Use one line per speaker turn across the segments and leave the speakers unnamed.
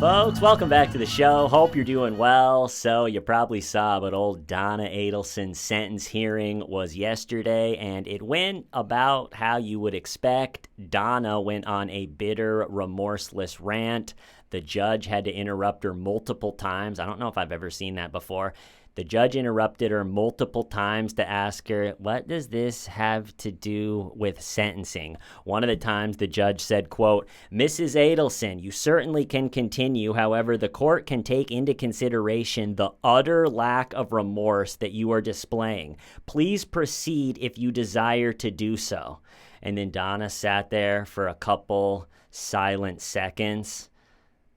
folks, welcome back to the show. Hope you're doing well. So you probably saw, but old Donna Adelson's sentence hearing was yesterday, and it went about how you would expect. Donna went on a bitter, remorseless rant. The judge had to interrupt her multiple times. I don't know if I've ever seen that before. The judge interrupted her multiple times to ask her, what does this have to do with sentencing? One of the times the judge said, quote, Mrs. Adelson, you certainly can continue. However, the court can take into consideration the utter lack of remorse that you are displaying. Please proceed if you desire to do so. And then Donna sat there for a couple silent seconds,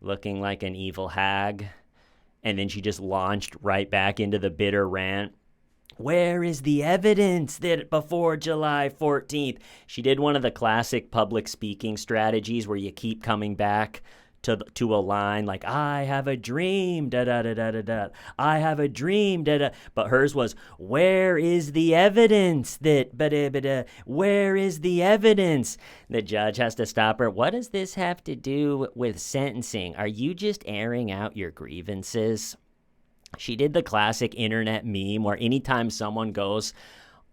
looking like an evil hag. And then she just launched right back into the bitter rant. Where is the evidence that before July 14th? She did one of the classic public speaking strategies where you keep coming back to a line like, I have a dream, da-da-da-da-da-da. I have a dream, da-da. But hers was, where is the evidence that, ba-da-ba-da, where is the evidence? The judge has to stop her. What does this have to do with sentencing? Are you just airing out your grievances? She did the classic internet meme where anytime someone goes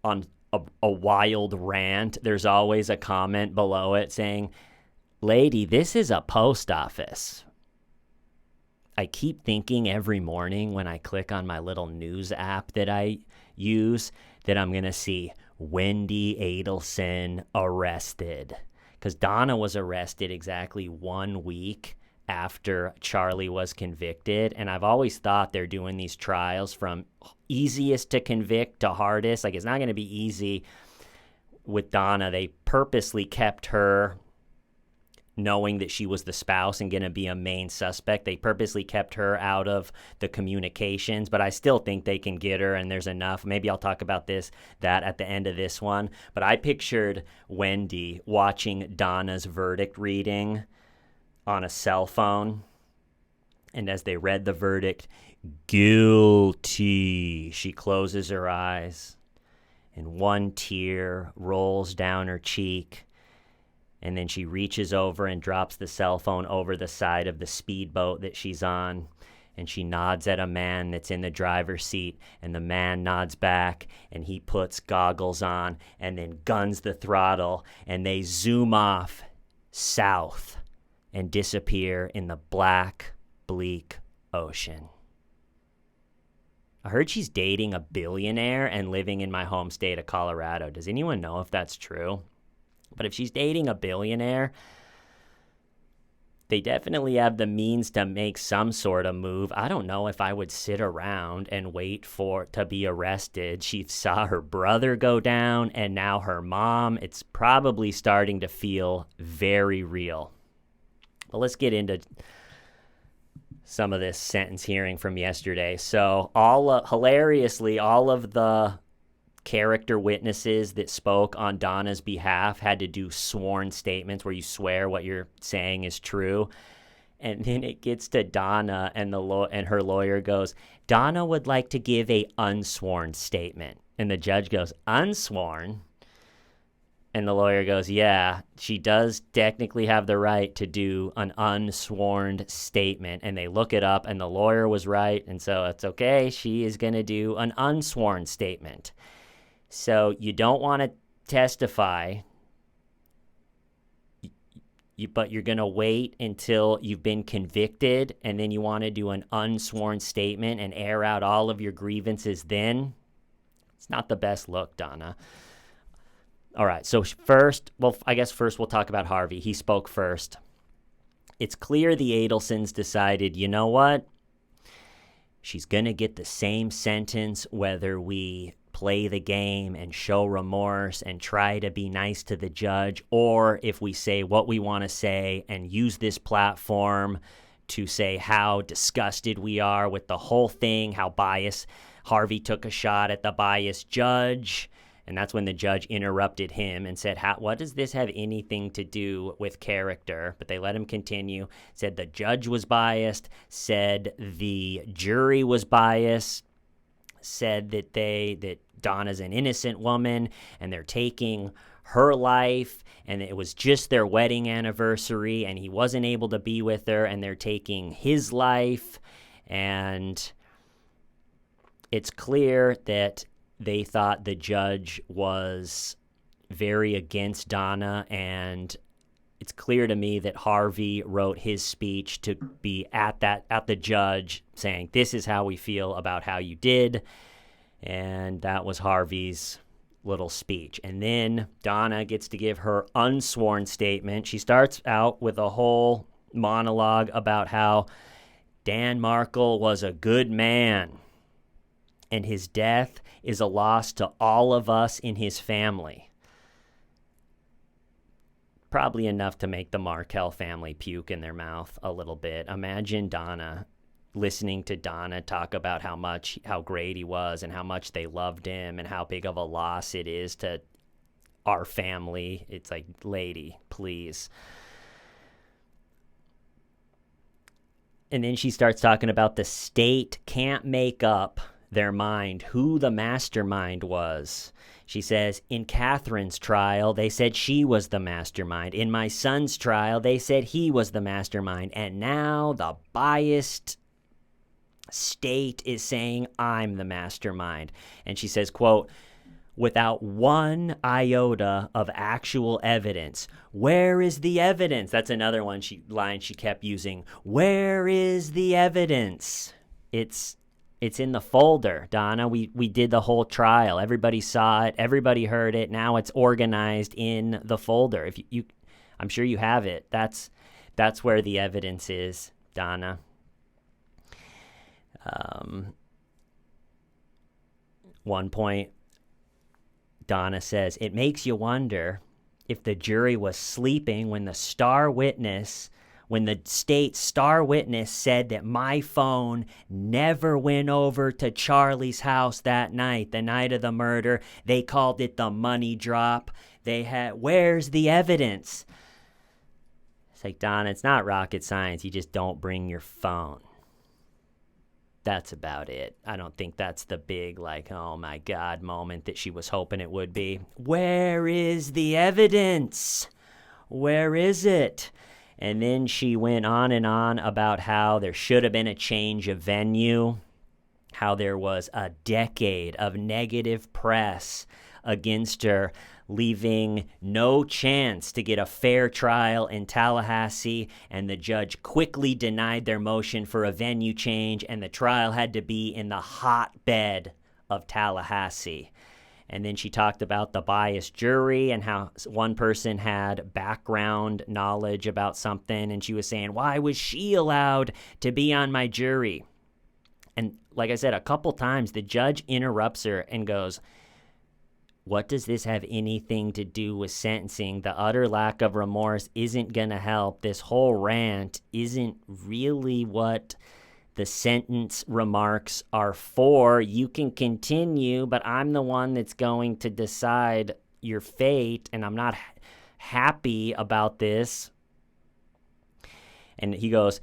on a wild rant, there's always a comment below it saying, lady, this is a post office. I keep thinking every morning when I click on my little news app that I use that I'm going to see Wendy Adelson arrested. Because Donna was arrested exactly 1 week after Charlie was convicted. And I've always thought they're doing these trials from easiest to convict to hardest. Like, it's not going to be easy with Donna. They purposely kept her, knowing that she was the spouse and going to be a main suspect. They purposely kept her out of the communications, but I still think they can get her, and there's enough. Maybe I'll talk about that at the end of this one. But I pictured Wendy watching Donna's verdict reading on a cell phone, and as they read the verdict, guilty, she closes her eyes, and one tear rolls down her cheek. And then she reaches over and drops the cell phone over the side of the speedboat that she's on. And she nods at a man that's in the driver's seat. And the man nods back and he puts goggles on and then guns the throttle. And they zoom off south and disappear in the black, bleak ocean. I heard she's dating a billionaire and living in my home state of Colorado. Does anyone know if that's true? But if she's dating a billionaire, they definitely have the means to make some sort of move. I don't know if I would sit around and wait to be arrested. She saw her brother go down and now her mom. It's probably starting to feel very real. But let's get into some of this sentence hearing from yesterday. So hilariously, all of the character witnesses that spoke on Donna's behalf had to do sworn statements where you swear what you're saying is true. And then it gets to Donna, and and her lawyer goes, Donna would like to give a unsworn statement. And the judge goes, unsworn? And the lawyer goes, yeah, she does technically have the right to do an unsworn statement. And they look it up, and the lawyer was right, and so it's okay. She is going to do an unsworn statement. So you don't want to testify, but you're going to wait until you've been convicted, and then you want to do an unsworn statement and air out all of your grievances then? It's not the best look, Donna. All right, so first we'll talk about Harvey. He spoke first. It's clear the Adelsons decided, you know what? She's going to get the same sentence whether we play the game and show remorse and try to be nice to the judge, or if we say what we want to say and use this platform to say how disgusted we are with the whole thing, how biased. Harvey took a shot at the biased judge, and that's when the judge interrupted him and said, what does this have anything to do with character? But they let him continue, said the judge was biased, said the jury was biased, said that Donna's an innocent woman and they're taking her life, and it was just their wedding anniversary, and he wasn't able to be with her, and they're taking his life. And it's clear that they thought the judge was very against Donna, and it's clear to me that Harvey wrote his speech to be at the judge saying, this is how we feel about how you did. And that was Harvey's little speech. And then Donna gets to give her unsworn statement. She starts out with a whole monologue about how Dan Markle was a good man, and his death is a loss to all of us in his family. Probably enough to make the Markell family puke in their mouth a little bit. Imagine Donna, listening to Donna talk about how great he was and how much they loved him and how big of a loss it is to our family. It's like, lady, please. And then she starts talking about the state can't make up their mind who the mastermind was. She says, in Catherine's trial, they said she was the mastermind. In my son's trial, they said he was the mastermind. And now the biased state is saying I'm the mastermind. And she says, quote, without one iota of actual evidence. Where is the evidence? That's another line she kept using. Where is the evidence? It's in the folder, Donna. We did the whole trial. Everybody saw it. Everybody heard it. Now it's organized in the folder. If you I'm sure you have it. That's where the evidence is, Donna. One point, Donna says, it makes you wonder if the jury was sleeping when the state's star witness said that my phone never went over to Charlie's house that night, the night of the murder. They called it the money drop. Where's the evidence? It's like, Donna, it's not rocket science. You just don't bring your phone. That's about it. I don't think that's the big, oh my God moment that she was hoping it would be. Where is the evidence? Where is it? And then she went on and on about how there should have been a change of venue, how there was a decade of negative press against her, leaving no chance to get a fair trial in Tallahassee, and the judge quickly denied their motion for a venue change, and the trial had to be in the hotbed of Tallahassee. And then she talked about the biased jury and how one person had background knowledge about something, and she was saying, why was she allowed to be on my jury? And like I said, a couple times, the judge interrupts her and goes, what does this have anything to do with sentencing? The utter lack of remorse isn't going to help. This whole rant isn't really what the sentence remarks are for. You can continue, but I'm the one that's going to decide your fate, and I'm not happy about this. And he goes,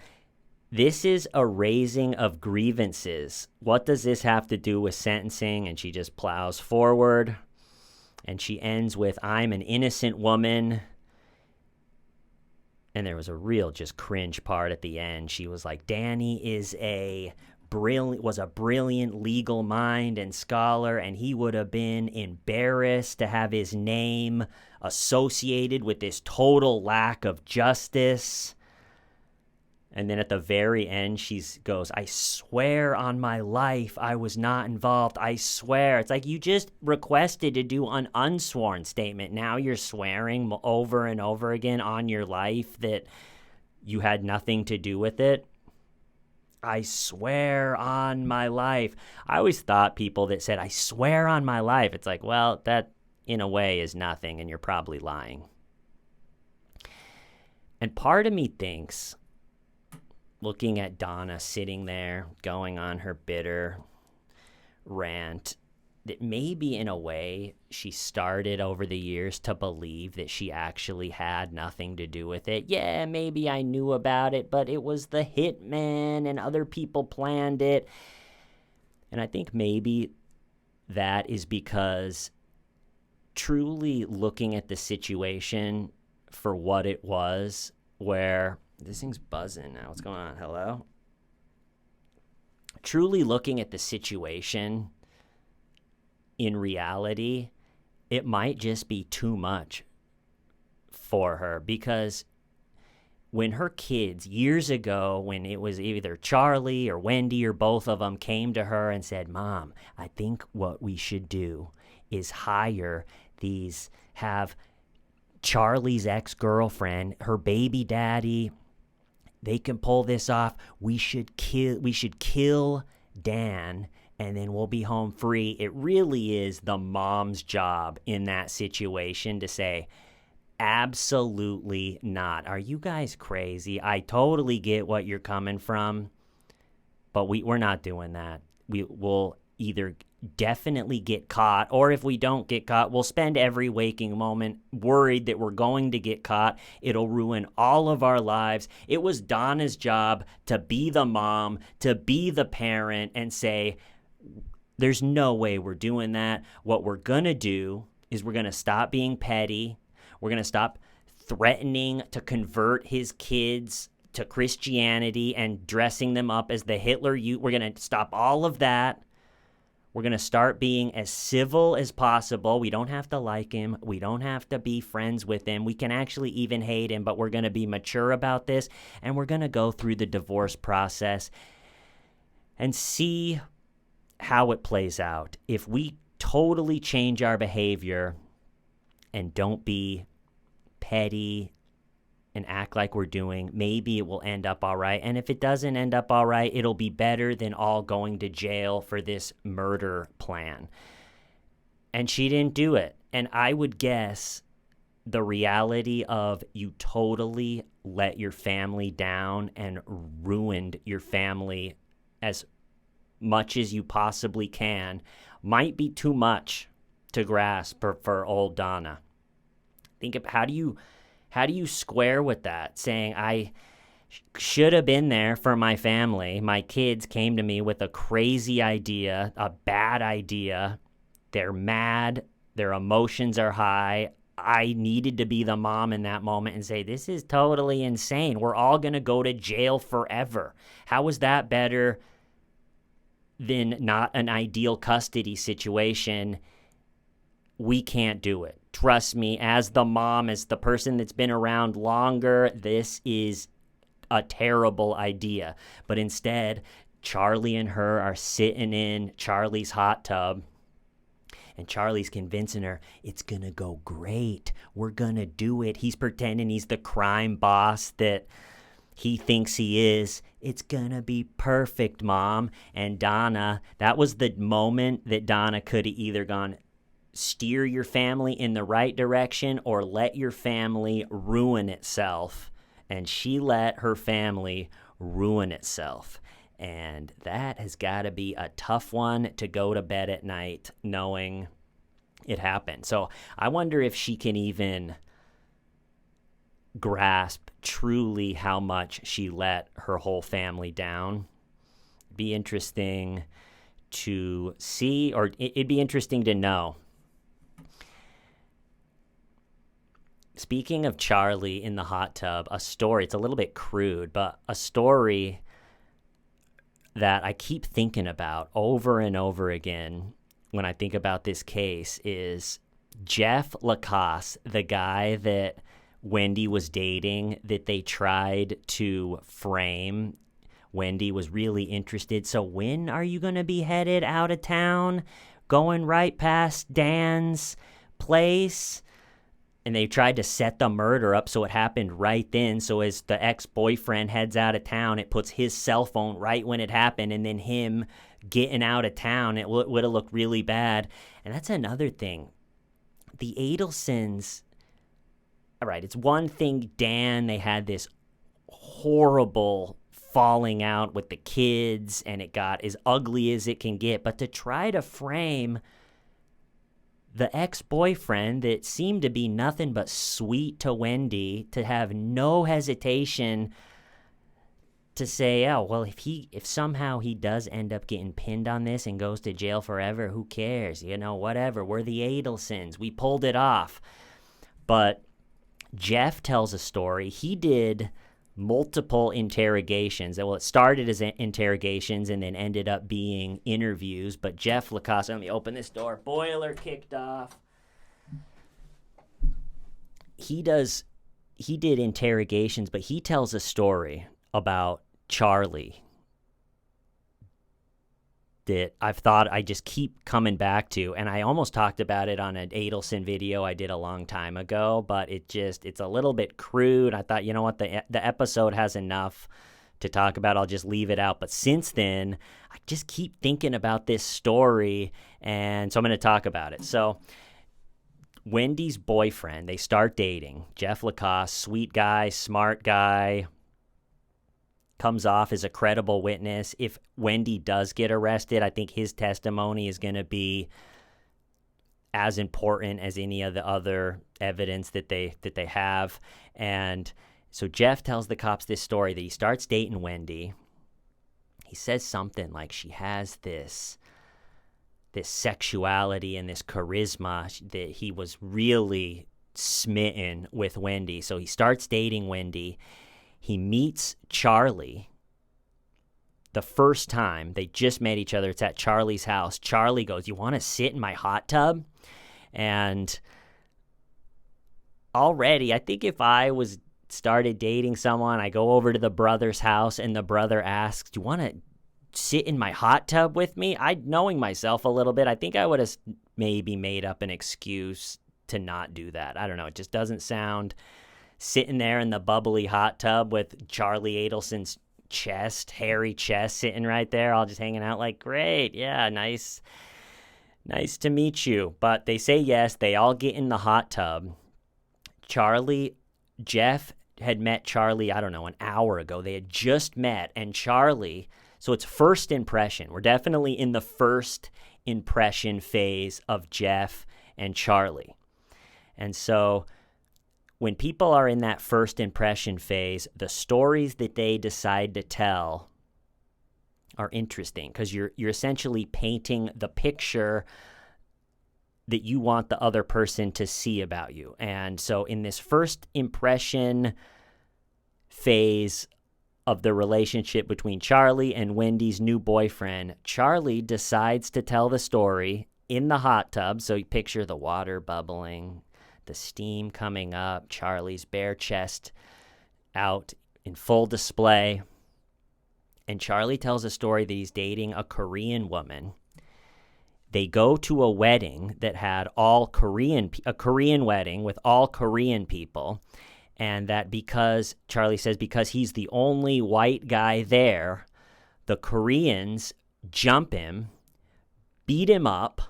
this is a raising of grievances. What does this have to do with sentencing? And she just plows forward, and she ends with, I'm an innocent woman. And there was a real just cringe part at the end. She was like, Danny was a brilliant legal mind and scholar, and he would have been embarrassed to have his name associated with this total lack of justice. And then at the very end, she goes, I swear on my life I was not involved. I swear. It's like, you just requested to do an unsworn statement. Now you're swearing over and over again on your life that you had nothing to do with it. I swear on my life. I always thought people that said, I swear on my life, it's like, well, that in a way is nothing, and you're probably lying. And part of me thinks, looking at Donna sitting there, going on her bitter rant, that maybe in a way she started over the years to believe that she actually had nothing to do with it. Yeah, maybe I knew about it, but it was the hitman and other people planned it. And I think maybe that is because truly looking at the situation for what it was, where this thing's buzzing now. What's going on? Hello? Truly looking at the situation in reality, it might just be too much for her, because when her kids years ago, when it was either Charlie or Wendy or both of them, came to her and said, Mom, I think what we should do is have Charlie's ex-girlfriend, her baby daddy, they can pull this off. We should kill Dan, and then we'll be home free. It really is the mom's job in that situation to say, absolutely not. Are you guys crazy? I totally get what you're coming from, but we're not doing that. We will either definitely get caught, or if we don't get caught, we'll spend every waking moment worried that we're going to get caught. It'll ruin all of our lives. It was Donna's job to be the mom, to be the parent, and say, there's no way we're doing that. What we're going to do is we're going to stop being petty. We're going to stop threatening to convert his kids to Christianity and dressing them up as the Hitler Youth. We're going to stop all of that. We're going to start being as civil as possible. We don't have to like him. We don't have to be friends with him. We can actually even hate him, but we're going to be mature about this, and we're going to go through the divorce process and see how it plays out. If we totally change our behavior and don't be petty and act like we're doing, maybe it will end up all right. And if it doesn't end up all right, it'll be better than all going to jail for this murder plan. And she didn't do it. And I would guess the reality of you totally let your family down and ruined your family as much as you possibly can might be too much to grasp for old Donna. Think of how do you square with that, saying I should have been there for my family. My kids came to me with a crazy idea, a bad idea. They're mad. Their emotions are high. I needed to be the mom in that moment and say, this is totally insane. We're all going to go to jail forever. How is that better than not an ideal custody situation? We can't do it. Trust me, as the mom, as the person that's been around longer, this is a terrible idea. But instead, Charlie and her are sitting in Charlie's hot tub, and Charlie's convincing her, it's going to go great. We're going to do it. He's pretending he's the crime boss that he thinks he is. It's going to be perfect, Mom. And Donna, that was the moment that Donna could have either gone, steer your family in the right direction or let your family ruin itself. And she let her family ruin itself. And that has got to be a tough one to go to bed at night knowing it happened. So I wonder if she can even grasp truly how much she let her whole family down. Be interesting to see, or it'd be interesting to know. Speaking of Charlie in the hot tub, a story, it's a little bit crude, but a story that I keep thinking about over and over again when I think about this case is Jeff Lacasse, the guy that Wendy was dating, that they tried to frame. Wendy was really interested. So when are you going to be headed out of town? Going right past Dan's place? And they tried to set the murder up so it happened right then. So as the ex-boyfriend heads out of town, it puts his cell phone right when it happened. And then him getting out of town, it would have looked really bad. And that's another thing. The Adelsons, all right, it's one thing, Dan, they had this horrible falling out with the kids, and it got as ugly as it can get. But to try to frame the ex-boyfriend that seemed to be nothing but sweet to Wendy, to have no hesitation to say, oh, well, if somehow he does end up getting pinned on this and goes to jail forever, who cares? Whatever. We're the Adelsons. We pulled it off. But Jeff tells a story. He did multiple interrogations. Well, it started as interrogations and then ended up being interviews. But Jeff Lacasse, let me open this door. Boiler kicked off. He did interrogations, but he tells a story about Charlie that I just keep coming back to, and I almost talked about it on an Adelson video I did a long time ago, but it's a little bit crude. I thought, you know what, the episode has enough to talk about. I'll just leave it out. But since then, I just keep thinking about this story, and so I'm going to talk about it. So Wendy's boyfriend, they start dating. Jeff Lacasse, sweet guy, smart guy, comes off as a credible witness. If Wendy does get arrested, I think his testimony is going to be as important as any of the other evidence that they have. And so Jeff tells the cops this story that he starts dating Wendy. He says something like she has this sexuality and this charisma, that he was really smitten with Wendy. So he starts dating Wendy. He meets Charlie the first time. They just met each other. It's at Charlie's house. Charlie goes, "You want to sit in my hot tub?" And already, I think if I was started dating someone, I go over to the brother's house and the brother asks, "Do you want to sit in my hot tub with me?" Knowing myself a little bit, I think I would have maybe made up an excuse to not do that. I don't know. It just doesn't sound, sitting there in the bubbly hot tub with Charlie Adelson's hairy chest sitting right there, all just hanging out, like, great. Yeah, nice to meet you. But they say yes. They all get in the hot tub. Jeff had met Charlie, I don't know, an hour ago. They had just met, and Charlie, so it's first impression. We're definitely in the first impression phase of Jeff and Charlie. And so when people are in that first impression phase, the stories that they decide to tell are interesting, because you're essentially painting the picture that you want the other person to see about you. And so in this first impression phase of the relationship between Charlie and Wendy's new boyfriend, Charlie decides to tell the story in the hot tub. So you picture the water bubbling, the steam coming up, Charlie's bare chest out in full display. And Charlie tells a story that he's dating a Korean woman. They go to a wedding that had a Korean wedding with all Korean people. And that Charlie says, because he's the only white guy there, the Koreans jump him, beat him up,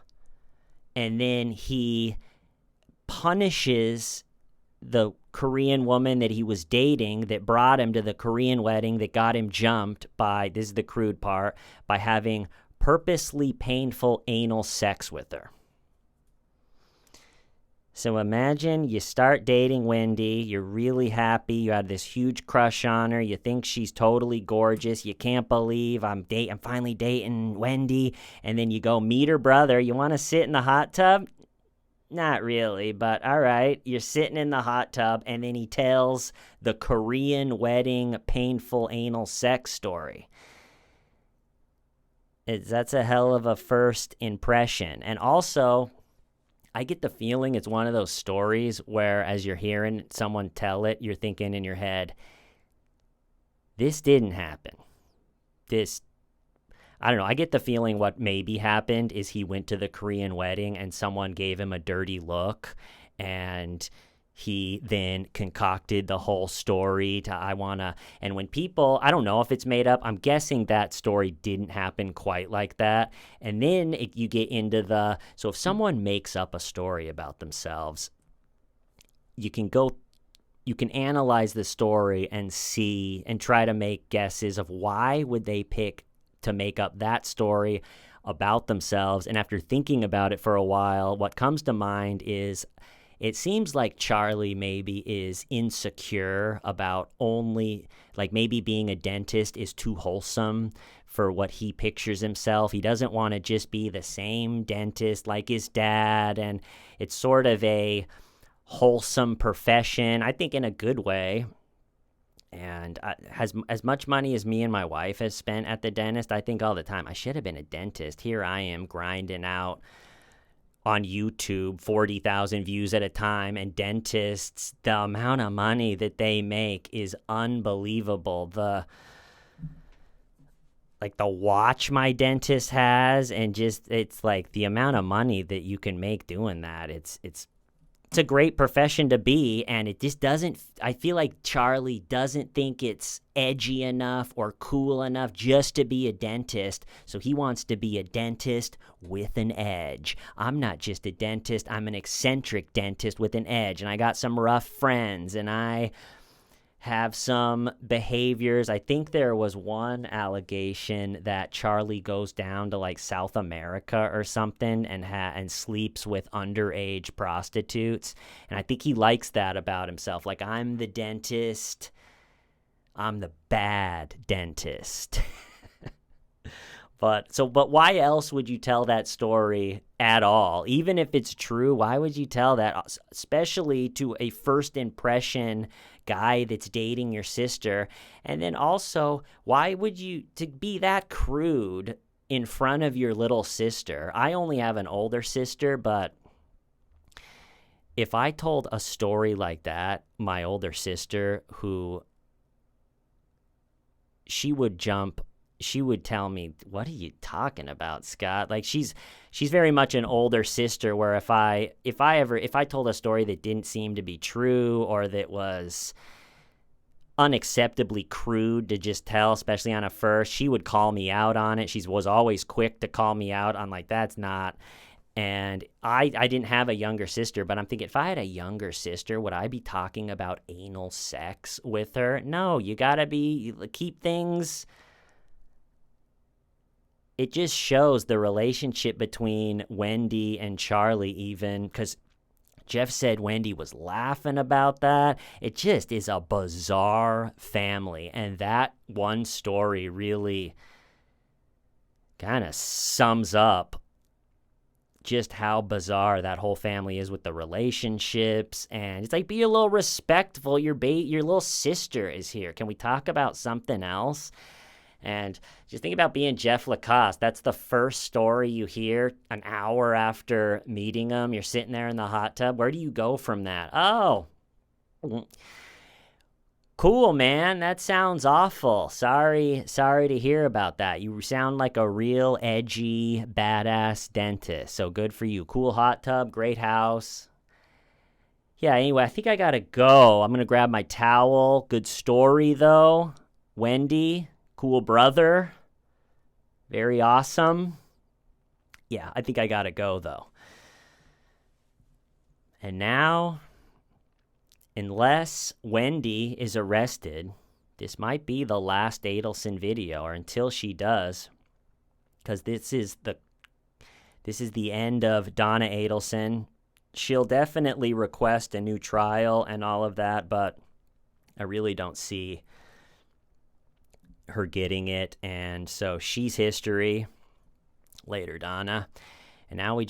and then he punishes the Korean woman that he was dating that brought him to the Korean wedding that got him jumped by, this is the crude part, by having purposely painful anal sex with her. So imagine you start dating Wendy, you're really happy, you have this huge crush on her, you think she's totally gorgeous, you can't believe I'm finally dating Wendy, and then you go meet her brother. You want to sit in the hot tub? Not really, but all right, you're sitting in the hot tub, and then he tells the Korean wedding painful anal sex story. That's a hell of a first impression. And also, I get the feeling it's one of those stories where as you're hearing someone tell it, you're thinking in your head, this didn't happen. I don't know. I get the feeling what maybe happened is he went to the Korean wedding and someone gave him a dirty look, and he then concocted the whole story and when people, I don't know if it's made up, I'm guessing that story didn't happen quite like that. And then you get into so if someone makes up a story about themselves, you can analyze the story and see and try to make guesses of why would they pick to make up that story about themselves. And after thinking about it for a while, what comes to mind is it seems like Charlie maybe is insecure about only, like maybe being a dentist is too wholesome for what he pictures himself. He doesn't want to just be the same dentist like his dad, and it's sort of a wholesome profession, I think in a good way. And as much money as me and my wife has spent at the dentist, I think all the time, I should have been a dentist. Here I am grinding out on YouTube, 40,000 views at a time, and dentists, the amount of money that they make is unbelievable. The watch my dentist has, and just, it's like the amount of money that you can make doing that. It's a great profession to be, and it just doesn't, I feel like Charlie doesn't think it's edgy enough or cool enough just to be a dentist, so he wants to be a dentist with an edge. I'm not just a dentist, I'm an eccentric dentist with an edge, and I got some rough friends, and I have some behaviors. I think there was one allegation that Charlie goes down to like South America or something and sleeps with underage prostitutes. And I think he likes that about himself. Like, I'm the dentist. I'm the bad dentist. But why else would you tell that story at all? Even if it's true, why would you tell that? Especially to a first impression guy that's dating your sister. And then also, why would you, to be that crude in front of your little sister? I only have an older sister, but if I told a story like that, my older sister, she would tell me, "What are you talking about, Scott?" Like, she's very much an older sister, where if I told a story that didn't seem to be true or that was unacceptably crude to just tell, especially on a first, she would call me out on it. She was always quick to call me out on, like, that's not. And I didn't have a younger sister, but I'm thinking, if I had a younger sister, would I be talking about anal sex with her? No, you gotta keep things. It just shows the relationship between Wendy and Charlie, even, because Jeff said Wendy was laughing about that. It just is a bizarre family, and that one story really kind of sums up just how bizarre that whole family is with the relationships. And it's like, be a little respectful. Your little sister is here. Can we talk about something else? And just think about being Jeff Lacasse. That's the first story you hear an hour after meeting him. You're sitting there in the hot tub. Where do you go from that? Oh, cool, man. That sounds awful. Sorry to hear about that. You sound like a real edgy, badass dentist. So good for you. Cool hot tub, great house. Yeah, anyway, I think I gotta go. I'm gonna grab my towel. Good story, though. Wendy. Cool brother. Very awesome. Yeah, I think I gotta go, though. And now, unless Wendy is arrested, this might be the last Adelson video, or until she does, because this is the end of Donna Adelson. She'll definitely request a new trial and all of that, but I really don't see her getting it, and so she's history. Later, Donna. And now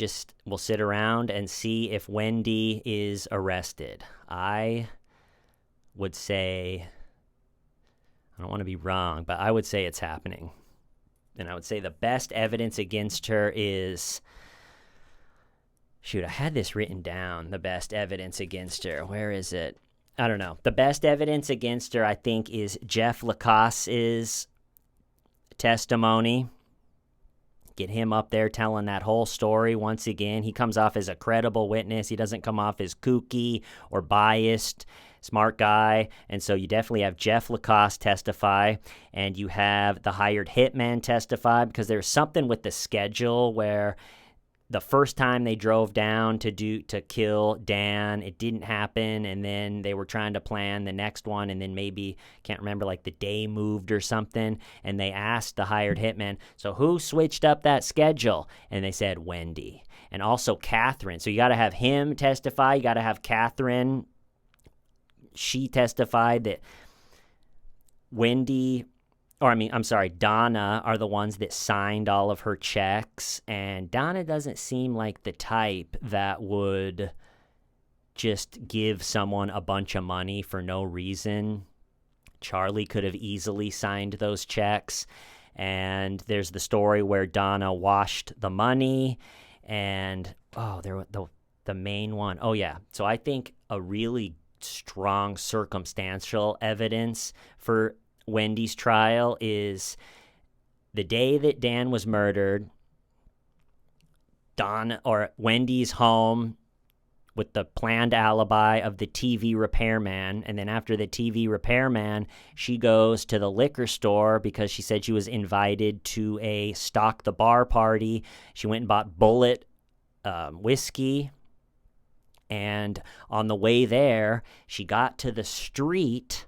we'll sit around and see if Wendy is arrested. I would say, I don't want to be wrong, but I would say it's happening. And I would say the best evidence against her is, shoot, I had this written down, the best evidence against her. Where is it? I don't know. The best evidence against her, I think, is Jeff Lacasse's testimony. Get him up there telling that whole story once again. He comes off as a credible witness. He doesn't come off as kooky or biased. Smart guy. And so you definitely have Jeff Lacasse testify, and you have the hired hitman testify, because there's something with the schedule where the first time they drove down to kill Dan, it didn't happen, and then they were trying to plan the next one, and then maybe, can't remember, like the day moved or something, and they asked the hired hitman, so who switched up that schedule? And they said Wendy. And also Catherine. So you got to have him testify. You got to have Catherine. She testified that Donna are the ones that signed all of her checks. And Donna doesn't seem like the type that would just give someone a bunch of money for no reason. Charlie could have easily signed those checks. And there's the story where Donna washed the money. And, the main one. Oh, yeah. So I think a really strong circumstantial evidence for Wendy's trial is the day that Dan was murdered, Wendy's home with the planned alibi of the TV repairman. And then after the TV repairman, she goes to the liquor store because she said she was invited to a Stock the Bar party. She went and bought Bullet whiskey. And on the way there, she got to the street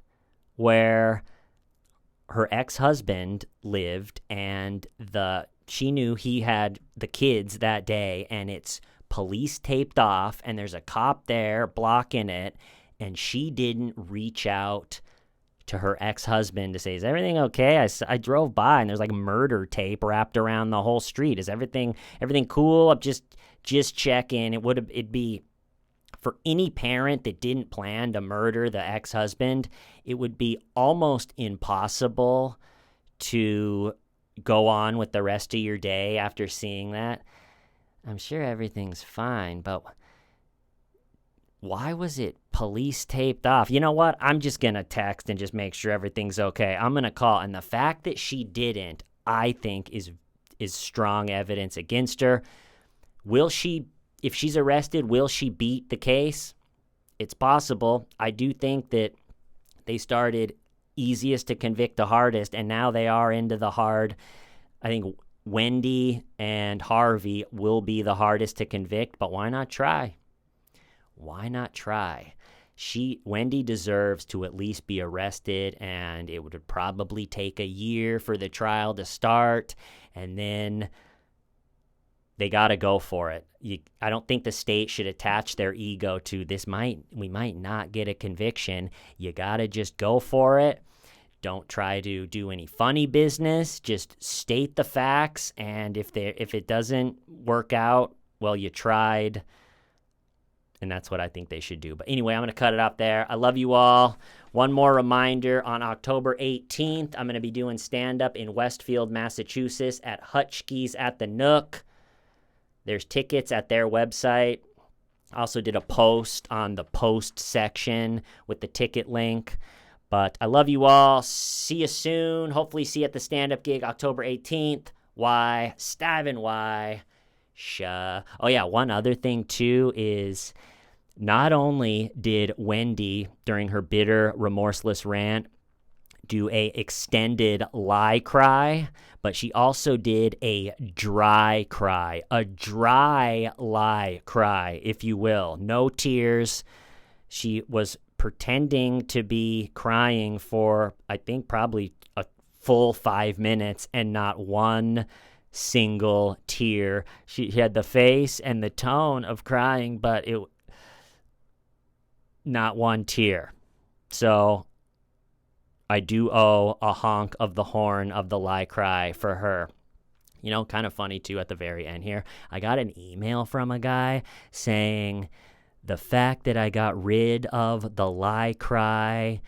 where her ex-husband lived, and she knew he had the kids that day, and it's police taped off, and there's a cop there blocking it, and she didn't reach out to her ex-husband to say, is everything okay? I drove by, and there's like murder tape wrapped around the whole street. Is everything cool? I'm just checking. It'd be, for any parent that didn't plan to murder the ex-husband, it would be almost impossible to go on with the rest of your day after seeing that. I'm sure everything's fine, but why was it police taped off? You know what? I'm just going to text and just make sure everything's okay. I'm going to call. And the fact that she didn't, I think, is strong evidence against her. If she's arrested, will she beat the case? It's possible. I do think that they started easiest to convict the hardest, and now they are into the hard. I think Wendy and Harvey will be the hardest to convict, but why not try? Why not try? Wendy deserves to at least be arrested, and it would probably take a year for the trial to start, and then they got to go for it. I don't think the state should attach their ego to this. We might not get a conviction. You got to just go for it. Don't try to do any funny business. Just state the facts, and if it doesn't work out, well, you tried, and that's what I think they should do. But anyway, I'm going to cut it up there. I love you all. One more reminder, on October 18th, I'm going to be doing stand-up in Westfield, Massachusetts at Hutchke's at the Nook. There's tickets at their website. I also did a post on the post section with the ticket link. But I love you all. See you soon. Hopefully see you at the stand-up gig October 18th. Why? Stivin' why? Oh, yeah, one other thing, too, is not only did Wendy, during her bitter, remorseless rant, do a extended lie cry, but she also did a dry cry, a dry lie cry, if you will. No tears. She was pretending to be crying for, I think, probably a full 5 minutes, and not one single tear. She had the face and the tone of crying, but not one tear. So I do owe a honk of the horn of the lie cry for her. You know, kind of funny, too, at the very end here. I got an email from a guy saying the fact that I got rid of the lie cry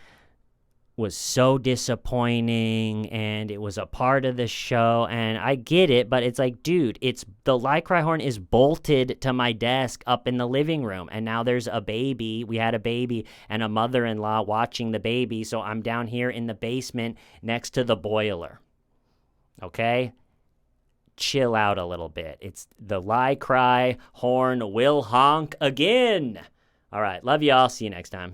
was so disappointing, and it was a part of the show, and I get it, but it's like, dude, the lie cry horn is bolted to my desk up in the living room, and now there's a baby. We had a baby and a mother-in-law watching the baby, so I'm down here in the basement next to the boiler. Okay? Chill out a little bit. It's the lie cry horn will honk again. All right, love y'all. See you next time.